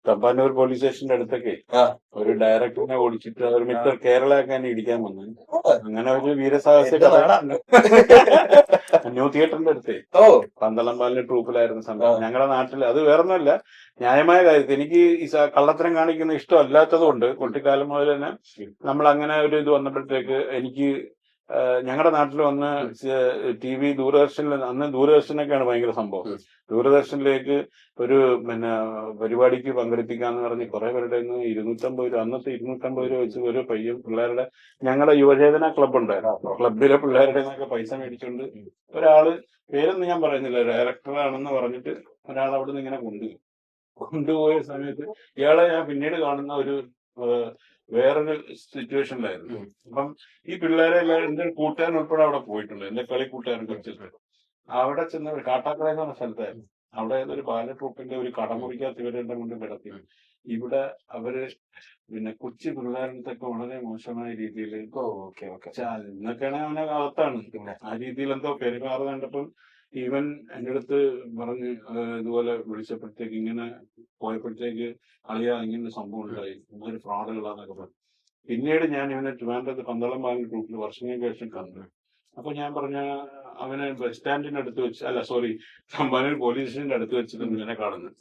Thampanoor police സ്റ്റേഷന്റെ അടുത്തൊക്കെ ഒരു ഡയറക്ടറിനെ ഓടിച്ചിട്ട് അവർ മിസ്റ്റർ കേരള ഒക്കെ ഇടിക്കാൻ വന്നു. അങ്ങനെ ഒരു വീരസാഹസ്യ കഥ ന്യൂ തിയേറ്ററിന്റെ അടുത്തേ പന്തളംപാലിന്റെ ട്രൂപ്പിലായിരുന്ന സമയം ഞങ്ങളുടെ നാട്ടിൽ. അത് വേറൊന്നുമല്ല, ന്യായമായ കാര്യത്തിൽ എനിക്ക് ഈ കള്ളത്തരം കാണിക്കുന്ന ഇഷ്ടമല്ലാത്തത് കൊണ്ട് കുട്ടിക്കാലം മുതൽ തന്നെ നമ്മൾ അങ്ങനെ ഒരു ഇത് വന്നപ്പോഴത്തേക്ക് എനിക്ക് ഞങ്ങളുടെ നാട്ടിൽ വന്ന് TV ദൂരദർശനിൽ, അന്ന് ദൂരദർശനൊക്കെയാണ് ഭയങ്കര സംഭവം. ദൂരദർശനിലേക്ക് ഒരു പരിപാടിക്ക് പങ്കെടുപ്പിക്കാന്ന് പറഞ്ഞ് കുറെ പേരുടെ 250 രൂപ, അന്നത്തെ 250 രൂപ വെച്ച് ഒരു പിള്ളേരുടെ, ഞങ്ങളുടെ യുവചേതന ക്ലബ് ഉണ്ടായിരുന്നു, ക്ലബിലെ പിള്ളേരുടെ നിന്നൊക്കെ പൈസ മേടിച്ചുകൊണ്ട് ഒരാള്, പേരൊന്നും ഞാൻ പറയുന്നില്ല, ഡയറക്ടറാണെന്ന് പറഞ്ഞിട്ട് ഒരാൾ അവിടെ നിന്ന് ഇങ്ങനെ കൊണ്ടുപോയ സമയത്ത് ഇയാളെ ഞാൻ പിന്നീട് കാണുന്ന ഒരു വേറൊരു സിറ്റുവേഷനിലായിരുന്നു. അപ്പം ഈ പിള്ളേരെ എല്ലാവരും, എന്റെ കൂട്ടുകാരൻ ഉൾപ്പെടെ അവിടെ പോയിട്ടുണ്ട്, എന്റെ കളി കൂട്ടുകാരൻ കുറച്ചിട്ട്. അവിടെ ചെന്ന കാട്ടാക്കട എന്ന് പറഞ്ഞ സ്ഥലത്തായിരുന്നു. അവിടെ ഒരു ബാല ട്രൂപ്പിന്റെ ഒരു കടമുറിക്കകത്ത് ഇവരെല്ലാം കൊണ്ട് കിടത്തി. ഇവിടെ അവര് കൊച്ചു പിള്ളേരുടെ വളരെ മോശമായ രീതിയിൽ ഇന്നൊക്കെയാണെങ്കിൽ അവനെ അകത്താണ്, ആ രീതിയിൽ എന്തോ പെരുമാറ് കണ്ടപ്പോൾ ഈവൻ എന്റെ അടുത്ത് പറഞ്ഞ് ഇതുപോലെ വിളിച്ചപ്പോഴത്തേക്ക്, ഇങ്ങനെ പോയപ്പോഴത്തേക്ക് അളിയാ ഇങ്ങനെ സംഭവം ഉണ്ടായി, ഇതൊരു ഫ്രോഡുകളാന്നൊക്കെ പറഞ്ഞു. പിന്നീട് ഞാൻ ഇവനെ ട്രിവാൻഡ്രത്ത് പന്തളംപാലി ട്രൂപ്പിൽ വർഷങ്ങൾക്ക് ശേഷം കണ്ടു. അപ്പൊ ഞാൻ പറഞ്ഞ അവനെ ബസ് സ്റ്റാൻഡിന്റെ അടുത്ത് വെച്ച്, അല്ല സോറി, തമ്പാനൂർ പോലീസ് സ്റ്റേഷന്റെ അടുത്ത് വെച്ചിട്ട് ഇവനെ കാണുന്നു.